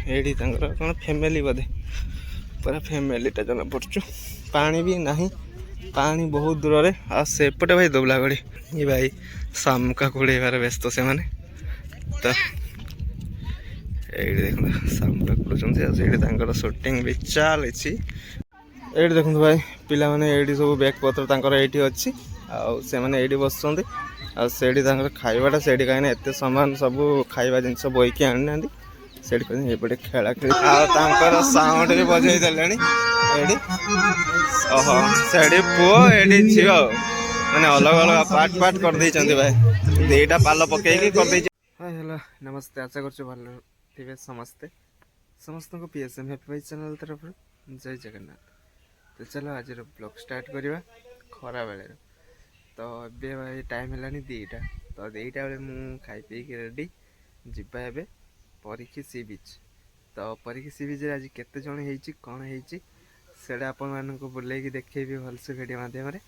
ଏଇଠି ତାଙ୍କର କ'ଣ ଫ୍ୟାମିଲି ବୋଧେ ପୁରା ଫ୍ୟାମିଲିଟା ଜଣା ପଡ଼ୁଛୁ। ପାଣି ବି ନାହିଁ, ପାଣି ବହୁତ ଦୂରରେ। ଆଉ ସେପଟେ ଭାଇ ଦୋବଲାଗଡ଼ି ଏ ଭାଇ ଶାମୁକା କୁଡ଼େଇବାର ବ୍ୟସ୍ତ ସେମାନେ। ତ ଏଇଠି ଦେଖନ୍ତୁ ଶାମୁକା କୁଡ଼ୁଛନ୍ତି ଆଉ ସେଇଠି ତାଙ୍କର ସୁଟିଂ ବି ଚାଲିଛି। ଏଇଠି ଦେଖନ୍ତୁ ଭାଇ ପିଲାମାନେ ଏଇଠି ସବୁ ବ୍ୟାଗ୍ ପତ୍ର ତାଙ୍କର ଏଇଠି ଅଛି ଆଉ ସେମାନେ ଏଇଠି ବସୁଛନ୍ତି। ଆଉ ସେଇଠି ତାଙ୍କର ଖାଇବାଟା ସେଇଠି କାହିଁକିନା ଏତେ ସମାନ ସବୁ ଖାଇବା ଜିନିଷ ବୋହିକି ଆଣିନାହାନ୍ତି। ସେଇଠି କହିଛନ୍ତି ଏପଟେ ଖେଳା ଖେଳି ଆଉ ତାଙ୍କର ସାଉଣ୍ଡ ବି ବଜେଇ ଦେଲେଣି ଏଇଠି। ଓହୋ ସେଠି ପୁଅ ଏଇଠି ଝିଅ ମାନେ ଅଲଗା ଅଲଗା ପାର୍ଟ ପାର୍ଟ କରିଦେଇଛନ୍ତି ଭାଇ। ଦିଟା ପାଲ ପକେଇକି କରିଦେଇଛି। ହଁ ହ୍ୟାଲୋ ନମସ୍ତେ, ଆଶା କରୁଛୁ ଭଲ ଥିବେ ସମସ୍ତେ। ସମସ୍ତଙ୍କୁ PSM ହ୍ୟାପି ଭାଇ ଚ୍ୟାନେଲ୍ ତରଫରୁ ଜୟ ଜଗନ୍ନାଥ। ତ ଚାଲ ଆଜିର ବ୍ଲଗ୍ ଷ୍ଟାର୍ଟ କରିବା ଖରା ବେଳେର। ତ ଏବେ ଭାଇ ଟାଇମ୍ ହେଲାଣି 2ଟା। ତ 2ଟା ବେଳେ ମୁଁ ଖାଇ ପିଇକି ରେଡ଼ି ଯିବା ଏବେ ପରୀକ୍ଷୀ ସି ବିଚ୍। ତ ପରୀକ୍ଷୀ ସି ବିଚ୍ରେ ଆଜି କେତେ ଜଣ ହେଇଛି କ'ଣ ହେଇଛି ସେଇଟା ଆପଣମାନଙ୍କୁ ବୁଲେଇକି ଦେଖେଇବି ଭଲସେ ଭିଡ଼ିଓ ମାଧ୍ୟମରେ।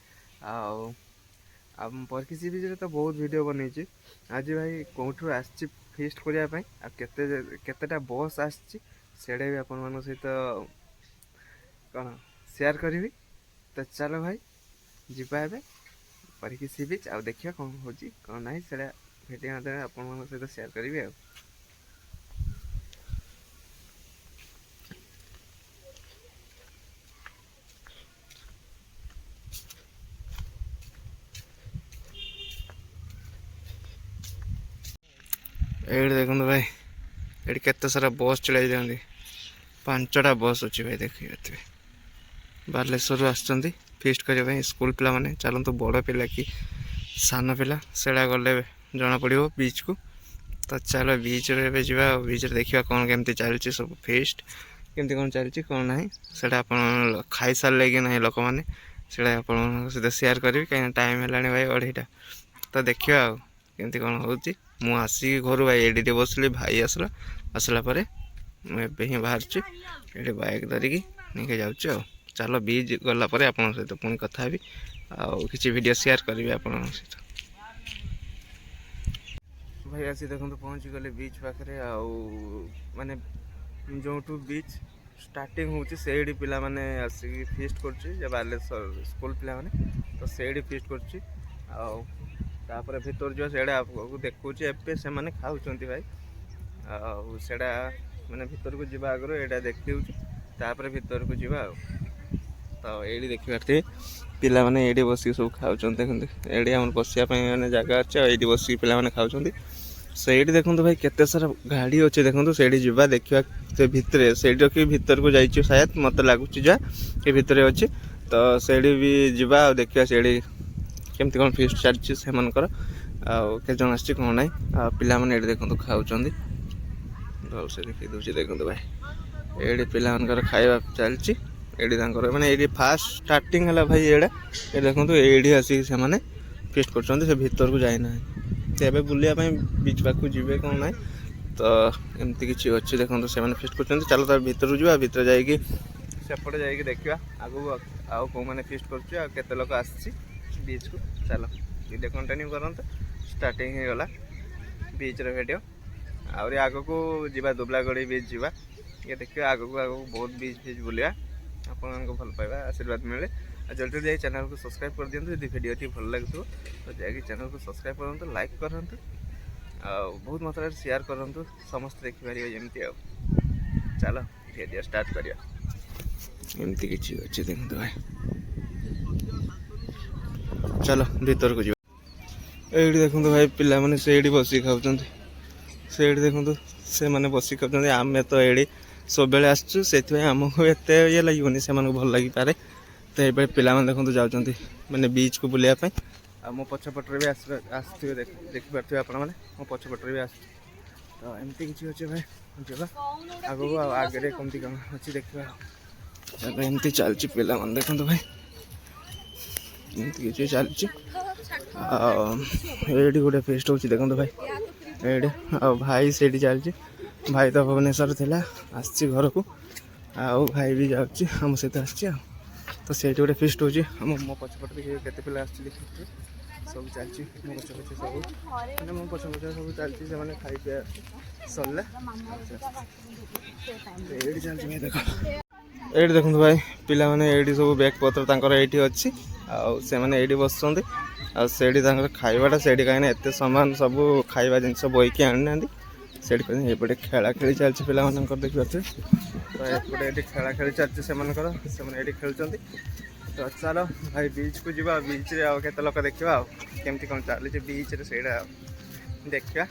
ଆଉ ପରୀକ୍ଷୀ ସି ବିଚ୍ରେ ତ ବହୁତ ଭିଡ଼ିଓ ବନେଇଛି। ଆଜି ଭାଇ କେଉଁଠୁ ଆସିଛି ଫିଷ୍ଟ କରିବା ପାଇଁ ଆଉ କେତେଟା ବସ୍ ଆସିଛି ସେଇଟା ବି ଆପଣମାନଙ୍କ ସହିତ କ'ଣ ସେୟାର କରିବି। ତ ଚାଲ ଭାଇ ଯିବା ଏବେ ପରୀକ୍ଷୀ ସି ବିଚ୍ ଆଉ ଦେଖିବା କ'ଣ ହେଉଛି କ'ଣ ନାହିଁ ସେଇଟା ଭିଡ଼ିଓ ମାଧ୍ୟମରେ ଆପଣମାନଙ୍କ ସହିତ ସେୟାର କରିବି ଆଉ। ଏଇଠି ଦେଖନ୍ତୁ ଭାଇ ଏଠି କେତେ ସାରା ବସ୍ ଚଳାଇଛନ୍ତି। 5ଟା ବସ୍ ଅଛି ଭାଇ ଦେଖିପାରୁଥିବେ। ବାଲେଶ୍ୱରରୁ ଆସିଛନ୍ତି ଫିଷ୍ଟ କରିବା ପାଇଁ ସ୍କୁଲ ପିଲାମାନେ। ଚାଲନ୍ତୁ ବଡ଼ ପିଲା କି ସାନ ପିଲା ସେଇଟା ଗଲେ ଜଣାପଡ଼ିବ ବିଚ୍କୁ। ତ ଚାଲ ବିଚ୍ରେ ଏବେ ଯିବା ଆଉ ବିଚ୍ରେ ଦେଖିବା କ'ଣ କେମିତି ଚାଲିଛି ସବୁ ଫିଷ୍ଟ କେମିତି କ'ଣ ଚାଲିଛି କ'ଣ ନାହିଁ ସେଇଟା ଆପଣ ଖାଇସାରିଲେ କି ନାହିଁ ଲୋକମାନେ ସେଇଟା ଆପଣଙ୍କ ସହିତ ସେୟାର କରିବି। କାହିଁକିନା ଟାଇମ୍ ହେଲାଣି ଭାଇ 2:30। ତ ଦେଖିବା ଆଉ କେମିତି କ'ଣ ହେଉଛି। ମୁଁ ଆସିକି ଘରୁ ଭାଇ ଏଇଠି ବସିଲି, ଭାଇ ଆସିଲା ପରେ ମୁଁ ଏବେ ହିଁ ବାହାରୁଛି ଏଠି ବାଇକ୍ ଧରିକି ନେଇକି ଯାଉଛି ଆଉ। ଚାଲ ବିଚ୍ ଗଲା ପରେ ଆପଣଙ୍କ ସହିତ ପୁଣି କଥା ହେବି ଆଉ କିଛି ଭିଡ଼ିଓ ସେୟାର କରିବି ଆପଣଙ୍କ ସହିତ। ଭାଇ ଆସି ଦେଖନ୍ତୁ ପହଞ୍ଚିଗଲେ ବିଚ୍ ପାଖରେ। ଆଉ ମାନେ ଯେଉଁଠୁ ବିଚ୍ ଷ୍ଟାର୍ଟିଂ ହେଉଛି ସେଇଠି ପିଲାମାନେ ଆସିକି ଫିଷ୍ଟ କରୁଛି ଯେ ବାଲେଶ୍ୱର ସ୍କୁଲ ପିଲାମାନେ। ତ ସେଇଠି ଫିଷ୍ଟ କରୁଛି ଆଉ ତାପରେ ଭିତରୁ ଯିବା ସେଇଟା ଆପଣଙ୍କୁ ଦେଖାଉଛି। ଏବେ ସେମାନେ ଖାଉଛନ୍ତି ଭାଇ ଆଉ ସେଇଟା ମାନେ ଭିତରକୁ ଯିବା ଆଗରୁ ଏଇଟା ଦେଖାଉଛି ତାପରେ ଭିତରକୁ ଯିବା ଆଉ। ତ ଏଇଠି ଦେଖିପାରୁଥିବେ ପିଲାମାନେ ଏଇଠି ବସିକି ସବୁ ଖାଉଛନ୍ତି। ଦେଖନ୍ତୁ ଏଇଠି ଆମର ବସିବା ପାଇଁ ମାନେ ଜାଗା ଅଛି ଆଉ ଏଇଠି ବସିକି ପିଲାମାନେ ଖାଉଛନ୍ତି। ସେଇଠି ଦେଖନ୍ତୁ ଭାଇ କେତେ ସାରା ଗାଡ଼ି ଅଛି ଦେଖନ୍ତୁ। ସେଇଠି ଯିବା ଦେଖିବା ସେ ଭିତରେ ସେଇଠି କି ଭିତରକୁ ଯାଇଛି ସାୟଦ ମୋତେ ଲାଗୁଛି ଯା ଏ ଭିତରେ ଅଛି। ତ ସେଇଠି ବି ଯିବା ଆଉ ଦେଖିବା ସେଇଠି କେମିତି କ'ଣ ଫିଷ୍ଟ ଚାଲିଛି ସେମାନଙ୍କର ଆଉ କେତେ ଜଣ ଆସିଛି କ'ଣ ନାହିଁ। ଆଉ ପିଲାମାନେ ଏଇଠି ଦେଖନ୍ତୁ ଖାଉଛନ୍ତି ଭଲସେ ଦେଖେଇ ଦେଉଛି ଦେଖନ୍ତୁ ଭାଇ। ଏଇଠି ପିଲାମାନଙ୍କର ଖାଇବା ଚାଲିଛି। ଏଇଠି ତାଙ୍କର ମାନେ ଏଇଠି ଫାଷ୍ଟ ଷ୍ଟାର୍ଟିଂ ହେଲା ଭାଇ ଏଇଟା ଏ ଦେଖନ୍ତୁ ଏଇଠି ଆସିକି ସେମାନେ ଫିଷ୍ଟ କରୁଛନ୍ତି। ସେ ଭିତରକୁ ଯାଇନାହାନ୍ତି। ସେ ଏବେ ବୁଲିବା ପାଇଁ ବିଚ୍ ପାଖକୁ ଯିବେ କ'ଣ ନାହିଁ। ତ ଏମିତି କିଛି ଅଛି ଦେଖନ୍ତୁ ସେମାନେ ଫିଷ୍ଟ କରୁଛନ୍ତି। ଚାଲ ତା ଭିତରକୁ ଯିବା ଭିତରେ ଯାଇକି ସେପଟେ ଯାଇକି ଦେଖିବା ଆଗକୁ ଆଉ କେଉଁମାନେ ଫିଷ୍ଟ କରୁଛି ଆଉ କେତେ ଲୋକ ଆସିଛି ବିଚ୍କୁ। ଚାଲ ଭିଡ଼ିଓ କଣ୍ଟିନ୍ୟୁ କରନ୍ତୁ। ଷ୍ଟାର୍ଟିଂ ହେଇଗଲା ବିଚ୍ର ଭିଡ଼ିଓ। ଆହୁରି ଆଗକୁ ଯିବା ଦୁବଲାଗଡ଼ି ବିଚ୍ ଯିବା ଟିକେ ଦେଖିବା ଆଗକୁ ବହୁତ ବିଚ୍ ବୁଲିବା। ଆପଣମାନଙ୍କୁ ଭଲ ପାଇବା ଆଶୀର୍ବାଦ ମିଳେ। ଆଉ ଜଲ୍ଦି ଯାଇ ଚ୍ୟାନେଲକୁ ସବସ୍କ୍ରାଇବ୍ କରିଦିଅନ୍ତୁ। ଯଦି ଭିଡ଼ିଓଟି ଭଲ ଲାଗୁଥିବ ତ ଯାଇକି ଚ୍ୟାନେଲକୁ ସବସ୍କ୍ରାଇବ୍ କରନ୍ତୁ, ଲାଇକ୍ କରନ୍ତୁ ଆଉ ବହୁତ ମାତ୍ରାରେ ସେୟାର କରନ୍ତୁ ସମସ୍ତେ ଦେଖିପାରିବେ ଯେମିତି ଆଉ। ଚାଲ ଭିଡ଼ିଓ ଷ୍ଟାର୍ଟ କରିବା। ଏମିତି କିଛି ଅଛି ଦେଖନ୍ତୁ ଭାଇ। ଚାଲ ଭିତରକୁ ଯିବା। ଏଇଠି ଦେଖନ୍ତୁ ଭାଇ ପିଲାମାନେ ସେଇଠି ବସିକି ଖାଉଛନ୍ତି। ସେଇଠି ଦେଖନ୍ତୁ ସେମାନେ ବସିକି ଖାଉଛନ୍ତି। ଆମେ ତ ଏଇଠି ସବୁବେଳେ ଆସିଛୁ ସେଥିପାଇଁ ଆମକୁ ଏତେ ଇଏ ଲାଗିବନି, ସେମାନଙ୍କୁ ଭଲ ଲାଗିପାରେ। ତ ଏବେ ପିଲାମାନେ ଦେଖନ୍ତୁ ଯାଉଛନ୍ତି ମାନେ ବିଚ୍କୁ ବୁଲିବା ପାଇଁ। ଆଉ ମୋ ପଛପଟରେ ବି ଆସୁଥିବେ ଦେଖିପାରୁଥିବେ ଆପଣମାନେ ମୋ ପଛପଟରେ ବି ଆସୁଛି। ତ ଏମିତି କିଛି ଅଛି ଭାଇ ଯିବା ଆଗକୁ ଆଉ ଆଗରେ କେମିତି କ'ଣ ଅଛି ଦେଖିବା। ଏମିତି ଚାଲିଛି ପିଲାମାନେ ଦେଖନ୍ତୁ ଭାଇ ଏମିତି କିଛି ଚାଲିଛି। ଆଉ ଏଇଠି ଗୋଟେ ଫିଷ୍ଟ ହେଉଛି ଦେଖନ୍ତୁ ଭାଇ ଏଇଠି। ଆଉ ଭାଇ ସେଇଠି ଚାଲିଛି। ଭାଇ ତ ଭୁବନେଶ୍ୱର ଥିଲା ଆସିଛି ଘରକୁ ଆଉ ଭାଇ ବି ଯାଉଛି ଆମ ସହିତ ଆସିଛି ଆଉ। ତ ସେଇଠି ଗୋଟେ ଫିଷ୍ଟ ହେଉଛି। ମୋ ପଛପଟରେ କେତେ ପିଲା ଆସିଛି ଦେଖିବେ। सब चलती मो पछ पछ सब मैंने मो पछ पछ सब चलती से मैंने खाई पिया सरला ये चलती भाई देख ये देखो भाई पिला माने ये सब बैग पत्र तांकर एठी अच्छी से मैंने ये बस आड़ी खाइबाटा से कहीं एत सामान सब खाଇବା जिनस बोईकी आनी ना से एपटे खेला खेली चलती पिला देखिए तो एपटे खेला खेली चलती से खेलुंट तो चलो भाई बीच को जी बीच रे आउ केते लोक देखा केमती कौन चली बीच रे से देखा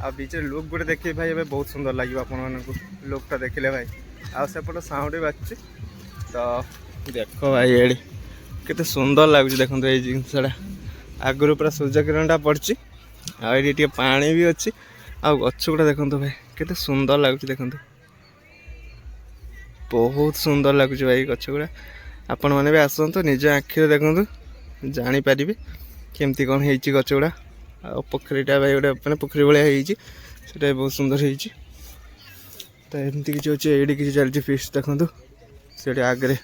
आ बीच रे लुक गोटे देखिए भाई ए बहुत सुंदर लगे आपको लुकटा देखिले भाई आ सेपटे साउंड भी बाजू तो देख भाई ये केते सुंदर लगुच देखो ये जिनसा आगुरी पूरा सूर्य किरणटा पड़ी आए पानी भी अच्छी आ गछ गुड़ा देखो भाई केते सुंदर लगुच देखो बहुत सुंदर लगुच भाई गछ गुड़ा आपण मैंने भी आसतु निज आखिरे देखो जानीपर केमती कौन हो गछ गुड़ा आ पोखरीटा भाई गोटे मैंने पोखरी भाया से बहुत सुंदर हो तो एमती किसी अच्छे ये किसी चलती फिस्ट देखो से आगे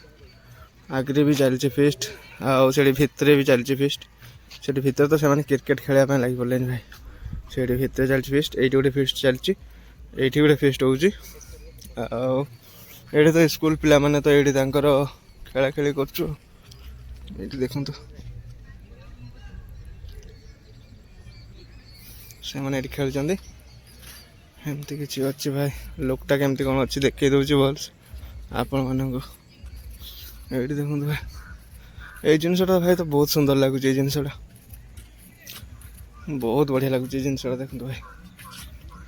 आगे भी चलती फिस्ट आड़ी भितर भी चलती फिस्ट से भितर तो से क्रिकेट खेलने लगी पड़े भाई से भितर चलती फिस्ट ये गोटे फिस्ट चलती ये गोटे फिस्ट हो तो स्कूल पिला माने तो ये खेला खेली कर देखु से मैंने खेलुँच एमती किसी अच्छी भाई लोकटा केमती कौन अच्छी देखी दूसरी भल आपण मानक ये देखो भाई ये जिनसटा भाई तो बहुत सुंदर लगुच जिनसटा बहुत बढ़िया लगुच जिनसटा देखो भाई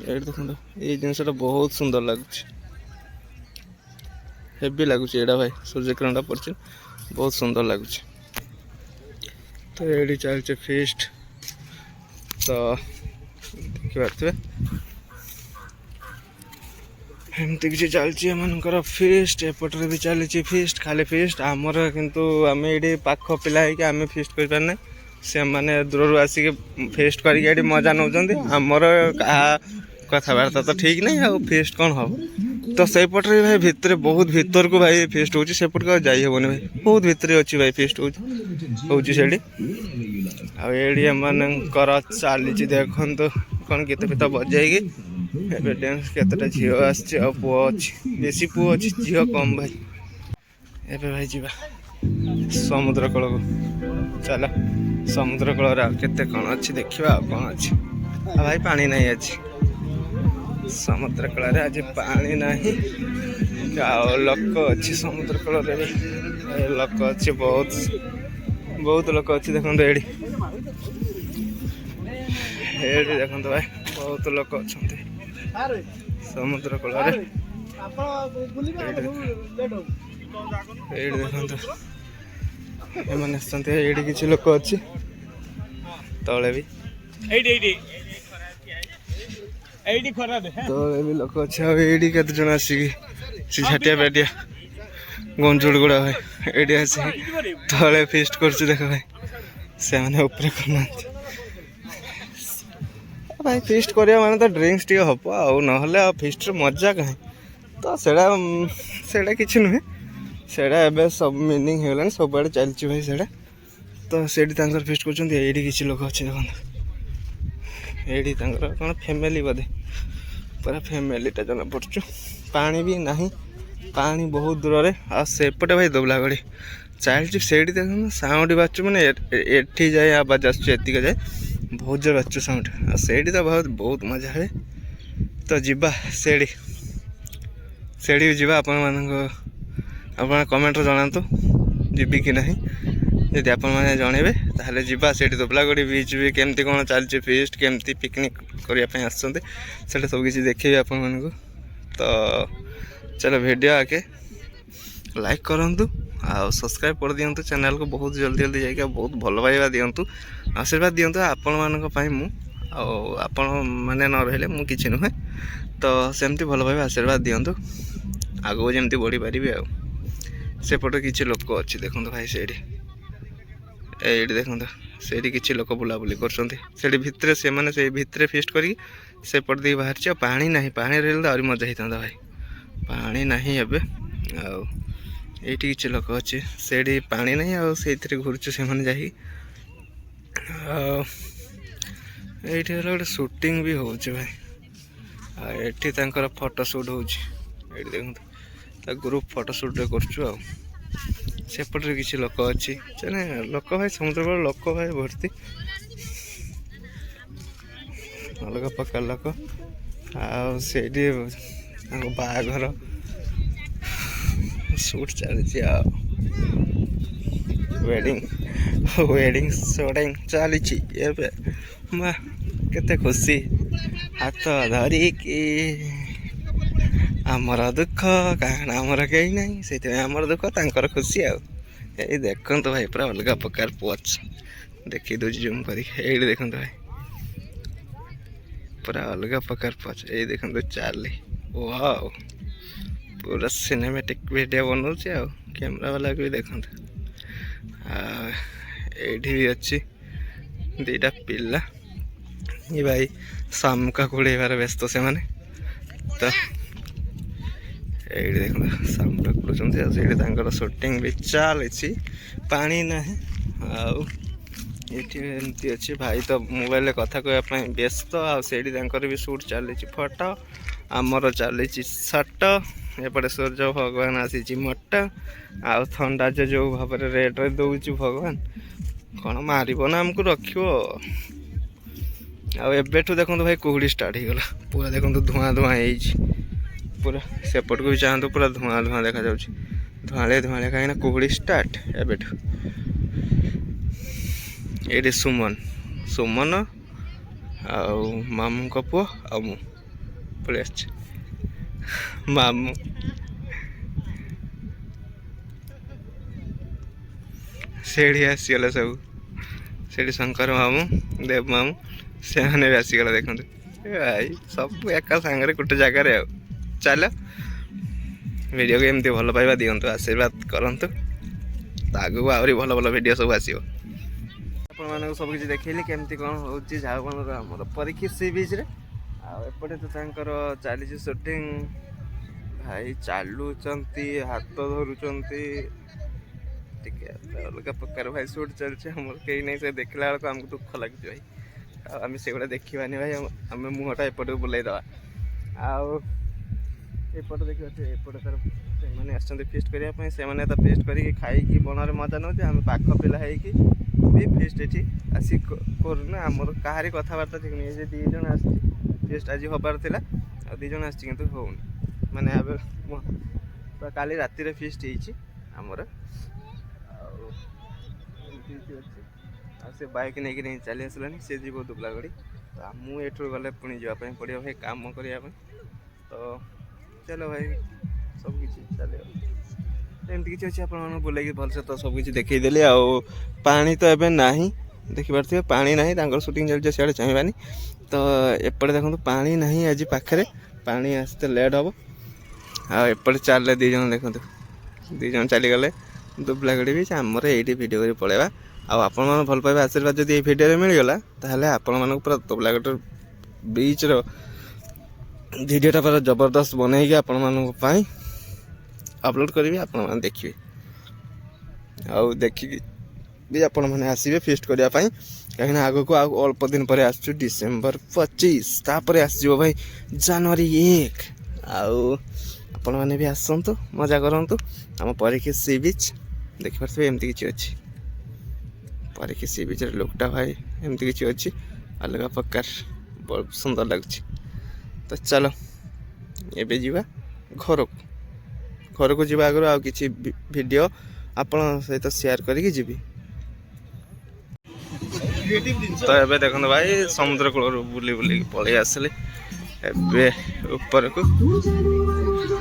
ये देखो ये जिनसटा बहुत सुंदर लगुच हेवी लगुच एटा भाई सूर्य किरणटा पड़ी बहुत सुंदर लगुच तो ये चलचे फिस्ट तो देखिए एमती किसी चलती एमनकर फिस्ट एपटे भी चली फिस्ट खाली फिस्ट आमर किंतु आम ये पाख पिला है आम फिस्ट कर पारना से मैंने दूर आसिक फिस्ट कर मजा नौ आमर कथबार्ता तो ठीक नहीं आ फिस्ट कौन हम तो सेपटे भाई भितर बहुत भीतर को भाई फिस्ट हो सेपट को जाई हेबनी भाई बहुत भितर अच्छी भाई फिस्ट हो आमर चली देखु कौन गीत फीत बजाई डांस केतटा झी आसी पुओ अच्छी बेसी पुओ अच्छी झी कम भाई एबे भाई जीवा समुद्र कूल को चल समुद्र कूल केते कौन अच्छी देखा कौन अच्छी भाई पानी नहीं अच्छी समुद्र कूल आज पानी नहीं लोक अच्छी समुद्र कूल लोक अच्छी बहुत बहुत लोक अच्छी देखो ये देखो भाई बहुत लोक अच्छा समुद्र कूल देखते ये किसी लोक अच्छी तले भी तले भी लोक अच्छे ये केते जन आसिक झाटिया पाटिया गंजुड़ गुड़ा भाई ये आसिक तले फिस्ट कर देख भाई से मैंने ऊपर करना भाई फिस्ट करिया माने तो ड्रिंक्स टी हम आ फिस्ट मजा कहीं तो सेड़ा किसी नुहे से सब मीनिंग होगा सब आड़े चलती भाई से तो से फिस्ट कर किसी लोग अच्छे देखो ये कौन फैमिली बोधे पूरा फैमिलीटा जना पड़चु पानी भी नहीं पानी बहुत दूर में आसेपटे भाई दुबला गड़ी चलती से देख साउंड बाजू मैंने एठी जाए आवाज आसती जाए बहुत जोर बाजू साउंड से तो बहुत मजा है तो जीवा से जीवा आप कमेंट जनातु जीवी कि नहीं यदि आप जनइबे ताहले जीवा से दुबलागड़ी बीच भी केमती कौन चलती फिस्ट केमती पिकनिक करने आसते सब किसी देखिए आपण तो चलो वीडियो आके लाइक करूँ आ सब्सक्राइब कर दिंतु चैनल को बहुत जल्दी जल्दी जाइए बहुत भल पाइबा दिंतु आशीर्वाद दिंतु आपण मानी आपण मैंने न रही मु कि नुहे तो सेमती भल पाइबा आशीर्वाद दिंतु आगो जमती बढ़ी पारि आ सेपटे किसी लोक अच्छी देखो भाई से देखो से किसी लोक बुलाबुली कर भितर से मैंने से भितर फिस्ट करपट दे बाहर पानी ना पानी रही आहरी मजा होता भाई पानी ना ये किसी लोक अच्छे से पानी ना से घुरचु से मैंने जा এইଠି ହେଲା ଗୋଟେ ସୁଟିଂ ବି ହେଉଛି ଭାଇ। ଆଉ ଏଠି ତାଙ୍କର ଫଟୋ ସୁଟ୍ ହେଉଛି। ଏଇଠି ଦେଖନ୍ତୁ ତା ଗ୍ରୁପ୍ ଫଟୋ ସୁଟ୍ରେ କରୁଛୁ। ଆଉ ସେପଟରେ କିଛି ଲୋକ ଅଛି, ଲୋକ ଭାଇ ସମୁଦ୍ର କୂଳ ଲୋକ ଭାଇ ଭର୍ତ୍ତି, ଅଲଗା ପ୍ରକାର ଲୋକ। ଆଉ ସେଇଠି ତାଙ୍କ ବାହାଘର ସୁଟ୍ ଚାଲିଛି। ଆଉ ୱେଡ଼ିଂ ସୁଟିଂ ଚାଲିଛି ଏବେ। ମା କେତେ ଖୁସି, ହାତ ଧରିକି ଆମର ଦୁଃଖ କାରଣ ଆମର କେହି ନାହିଁ, ସେଇଥିପାଇଁ ଆମର ଦୁଃଖ ତାଙ୍କର ଖୁସି। ଆଉ ଏଇ ଦେଖନ୍ତୁ ଭାଇ ପୁରା ଅଲଗା ପ୍ରକାର ପୋଚ୍, ଦେଖି ଦେଉଛି ଜୁମ୍ କରିକି। ଏଇଠି ଦେଖନ୍ତୁ ଭାଇ ପୁରା ଅଲଗା ପ୍ରକାର ପୋଚ୍। ଏଇ ଦେଖନ୍ତୁ ଚାର୍ଲି, ୱାଓ ପୁରା ସିନେମାଟିକ୍ ଭିଡ଼ିଓ ବନଉଛି। ଆଉ କ୍ୟାମେରା ବାଲାକୁ ବି ଦେଖନ୍ତୁ। ଏଇଠି ବି ଅଛି ଦୁଇଟା ପିଲା, ଏ ଭାଇ ଶାମୁକା କୁଡ଼େଇବାର ବ୍ୟସ୍ତ ସେମାନେ। ତ ଏଇଠି ଦେଖନ୍ତୁ ଶାମୁକା କୁଡ଼ୁଛନ୍ତି। ଆଉ ସେଇଠି ତାଙ୍କର ସୁଟିଂ ବି ଚାଲିଛି, ପାଣି ନାହିଁ। ଆଉ ଏଠି ଏମିତି ଅଛି, ଭାଇ ତ ମୋବାଇଲରେ କଥା କହିବା ପାଇଁ ବ୍ୟସ୍ତ। ଆଉ ସେଇଠି ତାଙ୍କର ବି ସୁଟ୍ ଚାଲିଛି ଫଟୋ, ଆମର ଚାଲିଛି ସଟ। ଏପଟେ ସୂର୍ଯ୍ୟ ଭଗବାନ ଆସିଛି ମୋଟ। ଆଉ ଥଣ୍ଡା ଯେଉଁ ଭାବରେ ରେଟ୍ରେ ଦେଉଛି ଭଗବାନ, କ'ଣ ମାରିବ ନା ଆମକୁ ରଖିବ। ଆଉ ଏବେଠୁ ଦେଖନ୍ତୁ ଭାଇ କୁହୁଡ଼ି ଷ୍ଟାର୍ଟ ହେଇଗଲା, ପୁରା ଦେଖନ୍ତୁ ଧୂଆଁ ହେଇଛି ପୁରା। ସେପଟକୁ ବି ଚାହାନ୍ତୁ, ପୁରା ଧୂଆଁ ଦେଖାଯାଉଛି, ଧୂଆଁଳିଆ କାହିଁକିନା କୁହୁଡ଼ି ଷ୍ଟାର୍ଟ ଏବେଠୁ। ଏଇଠି ସୁମନ ଆଉ ମାମୁଙ୍କ ପୁଅ ଆଉ ମୁଁ ପଳେଇ ଆସିଛି। ମାମୁଁ ସେଇଠି ଆସିଗଲେ ସବୁ, ସେଇଠି ଶଙ୍କର ମାମୁଁ, ଦେବ ମାମୁଁ, ସେମାନେ ବି ଆସିଗଲେ। ଦେଖନ୍ତୁ ଭାଇ ସବୁ ଏକା ସାଙ୍ଗରେ ଗୋଟେ ଜାଗାରେ। ଆଉ ଚାଲ ଭିଡ଼ିଓକୁ ଏମିତି ଭଲ ପାଇବା ଦିଅନ୍ତୁ, ଆଶୀର୍ବାଦ କରନ୍ତୁ, ଆଗକୁ ଆହୁରି ଭଲ ଭିଡ଼ିଓ ସବୁ ଆସିବ। ଆପଣମାନଙ୍କୁ ସବୁ କିଛି ଦେଖେଇଲି କେମିତି କ'ଣ ହେଉଛି ଝାଉବଣର ଆମର ପରୀକ୍ଷା ସି ବିଚ୍ରେ। ଆଉ ଏପଟେ ତ ତାଙ୍କର ଚାଲିଛି ସୁଟିଂ, ଭାଇ ଚାଲୁଛନ୍ତି, ହାତ ଧରୁଛନ୍ତି, ଟିକେ ଅଲଗା ପ୍ରକାର ଭାଇ ସୁଟ୍ ଚାଲିଛି। ଆମର କେହି ନାହିଁ, ସେ ଦେଖିଲା ବେଳକୁ ଆମକୁ ଦୁଃଖ ଲାଗୁଛି ଭାଇ। ଆଉ ଆମେ ସେଗୁଡ଼ା ଦେଖିବାନି ଭାଇ, ଆମେ ମୁହଁଟା ଏପଟକୁ ବୁଲେଇଦେବା। ଆଉ ଏପଟେ ଦେଖିପାରୁଥିବେ, ଏପଟେ ତାର ସେମାନେ ଆସିଛନ୍ତି ଫିଷ୍ଟ କରିବା ପାଇଁ। ସେମାନେ ତ ଫିଷ୍ଟ କରିକି ଖାଇକି ବଣରେ ମଜା ନେଉଛି, ଆମେ ପାଖ ପିଲା ହେଇକି ବି ଫିଷ୍ଟ ଏଠି ଆସି କରୁନା। ଆମର କାହାରି କଥାବାର୍ତ୍ତା ଠିକ୍ ନାହିଁ। ଯେ 2 ଜଣ ଆସିଛି, ଫିଷ୍ଟ ଆଜି ହେବାର ଥିଲା, ଆଉ 2 ଜଣ ଆସିଛି କିନ୍ତୁ ହେଉନି। ମାନେ ଏବେ କାଲି ରାତିରେ ଫିଷ୍ଟ ହେଇଛି ଆମର। ଆଉ ଏମିତି କିଛି ଅଛି। ଆଉ ସେ ବାଇକ୍ ନେଇକି ଚାଲି ଆସିଲାନି, ସେ ଯିବ ଦୁବଲାଗଡ଼ି। ତ ମୁଁ ଏଠୁ ଗଲେ ପୁଣି ଯିବା ପାଇଁ ପଡ଼ିବ ଭାଇ କାମ କରିବା ପାଇଁ। ତ ଚାଲ ଭାଇ ସବୁକିଛି ଚାଲିବ, ଏମିତି କିଛି ଅଛି। ଆପଣମାନଙ୍କୁ ବୁଲେଇକି ଭଲସେ ତ ସବୁକିଛି ଦେଖେଇଦେଲି। ଆଉ ପାଣି ତ ଏବେ ନାହିଁ, ଦେଖିପାରୁଥିବେ ପାଣି ନାହିଁ, ତାଙ୍କର ସୁଟିଂ ଚାଲିଛି ସିଆଡ଼େ ଚାହିଁବାନି। ତ ଏପଟେ ଦେଖନ୍ତୁ ପାଣି ନାହିଁ ଆଜି ପାଖରେ, ପାଣି ଆସିତେ ଲେଟ୍ ହେବ। ଆଉ ଏପଟେ ଚାଲିଲେ 2 ଜଣ, ଦେଖନ୍ତୁ 2 ଜଣ ଚାଲିଗଲେ ଦୁବଲାଗଡ଼ି ବିଚ୍। ଆମର ଏଇଠି ଭିଡ଼ିଓ କରି ପଳେଇବା। ଆଉ ଆପଣମାନଙ୍କୁ ଭଲ ପାଇବା ଆଶୀର୍ବାଦ ଯଦି ଏଇ ଭିଡ଼ିଓରେ ମିଳିଗଲା, ତାହେଲେ ଆପଣମାନଙ୍କୁ ପୁରା ଦୁବଲାଗଡ଼ି ବିଚ୍ର ଭିଡ଼ିଓଟା ପୁରା ଜବରଦସ୍ତ ବନେଇକି ଆପଣମାନଙ୍କ ପାଇଁ ଅପଲୋଡ଼ କରିବି, ଆପଣମାନେ ଦେଖିବେ। ଆଉ ଦେଖିକି ବି ଆପଣମାନେ ଆସିବେ ଫିଷ୍ଟ କରିବା ପାଇଁ, କାହିଁକିନା ଆଗକୁ ଆଉ ଅଳ୍ପ ଦିନ ପରେ ଆସୁଛୁ ଡିସେମ୍ବର 25, ତାପରେ ଆସିଯିବ ଭାଇ ଜାନୁଆରୀ 1। ଆଉ ଆପଣମାନେ ବି ଆସନ୍ତୁ, ମଜା କରନ୍ତୁ। ଆମ ପରୀକ୍ଷା ସି ବିଚ୍ ଦେଖିପାରୁଥିବେ ଏମିତି କିଛି ଅଛି। ପରୀକ୍ଷା ସି ବିଚ୍ର ଲୁକ୍ଟା ଭାଇ ଏମିତି କିଛି ଅଛି, ଅଲଗା ପ୍ରକାର, ବହୁତ ସୁନ୍ଦର ଲାଗୁଛି। ତ ଚାଲ ଏବେ ଯିବା ଘରକୁ ଯିବା ଆଗରୁ ଆଉ କିଛି ଭିଡ଼ିଓ ଆପଣଙ୍କ ସହିତ ସେୟାର କରିକି ଯିବି। ତ ଏବେ ଦେଖନ୍ତୁ ଭାଇ ସମୁଦ୍ର କୂଳରୁ ବୁଲିକି ପଳେଇ ଆସିଲି ଏବେ ଉପରକୁ।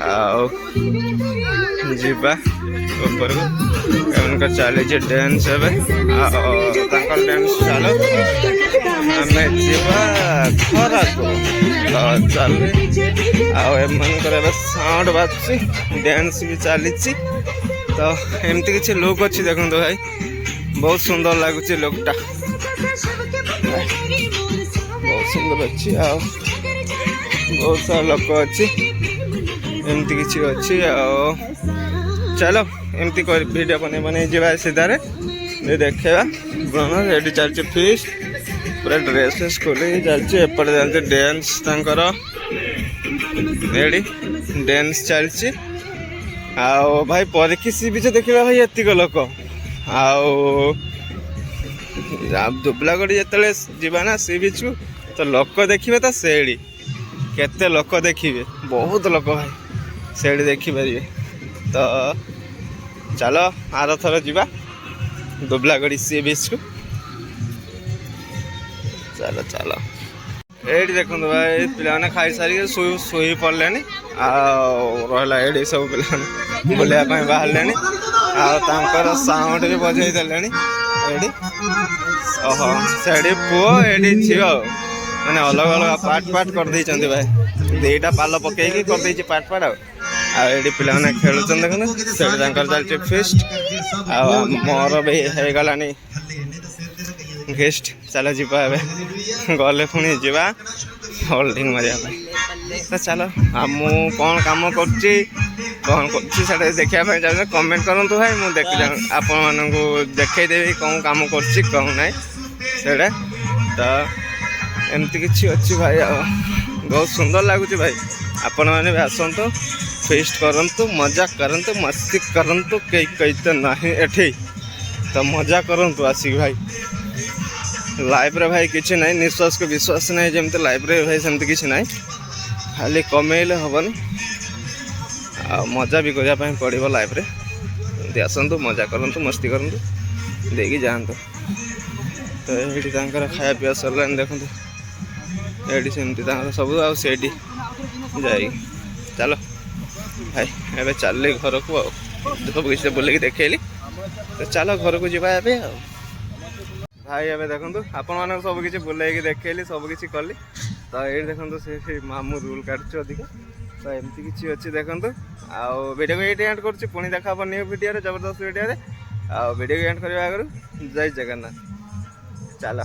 ଆଉ ଯିବା ଉପରକୁ, ଏମାନଙ୍କ ଚାଲିଛି ଡ୍ୟାନ୍ସ ଏବେ। ଆଉ ତାଙ୍କର ଡ୍ୟାନ୍ସ ଚାଲ, ଆମେ ଯିବା ଖରାକୁ। ତ ଚାଲେ, ଆଉ ଏମାନଙ୍କର ଏବେ ସାଉଣ୍ଡ ବାଜୁଛି, ଡ୍ୟାନ୍ସ ବି ଚାଲିଛି। ତ ଏମିତି କିଛି ଲୁକ୍ ଅଛି, ଦେଖନ୍ତୁ ଭାଇ ବହୁତ ସୁନ୍ଦର ଲାଗୁଛି ଲୁକ୍ଟା, ବହୁତ ସୁନ୍ଦର ଅଛି। ଆଉ ବହୁତ ସାରା ଲୋକ ଅଛି, ଏମିତି କିଛି ଅଛି। ଆଉ ଚାଲ ଏମିତି ଭିଡ଼ିଓ ବନେଇ ଯିବା ସିଧାରେ ଦେଖେଇବା। ଏଠି ଚାଲିଛି ଫିଷ୍ଟ ପୁରା ଡ୍ରେସ୍ ଫ୍ରେସ୍ ଖୋଲିକି ଚାଲିଛି। ଏପଟେ ଚାଲିଛି ଡ୍ୟାନ୍ସ ତାଙ୍କର, ଏଠି ଡ୍ୟାନ୍ସ ଚାଲିଛି। ଆଉ ଭାଇ ପରୀକ୍ଷୀ ସି ବିଚ୍ ଦେଖିବା ଭାଇ ଏତିକ ଲୋକ। ଆଉ ଦୁବଲାଗଡ଼ି ଯେତେବେଳେ ଯିବା ନା ସି ବିଚ୍କୁ ତ ଲୋକ ଦେଖିବେ ତ ସେଇଠି କେତେ ଲୋକ ଦେଖିବେ, ବହୁତ ଲୋକ ଭାଇ ସେଇଠି ଦେଖିପାରିବେ। ତ ଚାଲ ଆରଥର ଯିବା ଦୁବଲାଗଡ଼ି ସି ବିଚ୍କୁ। ଚାଲ ଚାଲ। ଏଇଠି ଦେଖନ୍ତୁ ଭାଇ ପିଲାମାନେ ଖାଇସାରିକି ଶୋଇ ପଡ଼ିଲେଣି। ଆଉ ରହିଲା ଏଇଠି ସବୁ ପିଲାମାନେ ବୁଲିବା ପାଇଁ ବାହାରିଲେଣି। ଆଉ ତାଙ୍କର ସାଉଣ୍ଡ ବି ବଜେଇ ଦେଲେଣି ଏଇଠି। ଓହୋ ସେଠି ପୁଅ ଏଇଠି ଝିଅ ମାନେ ଅଲଗା ଅଲଗା ପାର୍ଟ କରିଦେଇଛନ୍ତି ଭାଇ। ଦିଟା ପାଲ ପକେଇକି କରିଦେଇଛି ପାର୍ଟ ଆଉ ଏଇଠି ପିଲାମାନେ ଖେଳୁଛନ୍ତି ଦେଖନ୍ତୁ। ସେଠି ତାଙ୍କର ଚାଲିଛି ଫିଷ୍ଟ। ଆଉ ମୋର ବି ହେଇଗଲାଣି ଗେଷ୍ଟ। ଚାଲ ଯିବା ଏବେ, ଗଲେ ପୁଣି ଯିବା ହୋଲ୍ଡିଂ ମାରିବା ପାଇଁ। ତ ଚାଲ। ଆଉ ମୁଁ କ'ଣ କାମ କରୁଛି ସେଇଟା ଦେଖିବା ପାଇଁ ଚାହୁଁଛ କମେଣ୍ଟ କରନ୍ତୁ ଭାଇ। ମୁଁ ଆପଣମାନଙ୍କୁ ଦେଖେଇଦେବି କ'ଣ କାମ କରୁଛି କ'ଣ ନାହିଁ ସେଇଟା। ତ ଏମିତି କିଛି ଅଛି ଭାଇ। ଆଉ ବହୁତ ସୁନ୍ଦର ଲାଗୁଛି ଭାଇ। ଆପଣମାନେ ବି ଆସନ୍ତୁ, ଫିଷ୍ଟ କରନ୍ତୁ, ମଜା କରନ୍ତୁ, ମସ୍ତି କରନ୍ତୁ। କେହି ତ ନାହିଁ ଏଠି, ତ ମଜା କରନ୍ତୁ ଆସିକି ଭାଇ। ଲାଇଫ୍ରେ ଭାଇ କିଛି ନାହିଁ, ନିଶ୍ୱାସକୁ ବିଶ୍ୱାସ ନାହିଁ ଯେମିତି ଲାଇଫ୍ରେ ଭାଇ ସେମିତି କିଛି ନାହିଁ। ଖାଲି କମେଇଲେ ହେବନି, ଆଉ ମଜା ବି କରିବା ପାଇଁ ପଡ଼ିବ ଲାଇଫ୍ରେ। ଏମିତି ଆସନ୍ତୁ, ମଜା କରନ୍ତୁ, ମସ୍ତି କରନ୍ତୁ, ଦେଇକି ଯାଆନ୍ତୁ। ତ ଏଇଠି ତାଙ୍କର ଖାଇବା ପିଇବା ସରିଲାଣି ଦେଖନ୍ତୁ। ଏଇଠି ସେମିତି ତାଙ୍କର ସବୁ। ଆଉ ସେଇଠି ଯାଇ ଚାଲ ଭାଇ ଏବେ ଚାଲିଲି ଘରକୁ। ଆଉ ସବୁ କିଛି ବୁଲିକି ଦେଖେଇଲି, ତ ଚାଲ ଘରକୁ ଯିବା ଏବେ। ଆଉ ଭାଇ ଏବେ ଦେଖନ୍ତୁ ଆପଣମାନଙ୍କୁ ସବୁ କିଛି ବୁଲେଇକି ଦେଖେଇଲି, ସବୁ କିଛି କଲି। ତ ଏଇଠି ଦେଖନ୍ତୁ ସେ ମାମୁଁ ରୁଲ୍ କାଟୁଛି ଅଧିକ। ତ ଏମିତି କିଛି ଅଛି ଦେଖନ୍ତୁ। ଆଉ ଭିଡ଼ିଓକୁ ଏଇଠି ଏଣ୍ଡ କରୁଛି। ପୁଣି ଦେଖା ହେବ ନ୍ୟୁ ଭିଡ଼ିଓରେ, ଜବରଦସ୍ତ ଭିଡ଼ିଓରେ। ଆଉ ଭିଡ଼ିଓକୁ ଏଣ୍ଡ କରିବା ଆଗରୁ ଜୟ ଜଗନ୍ନାଥ। ଚାଲ।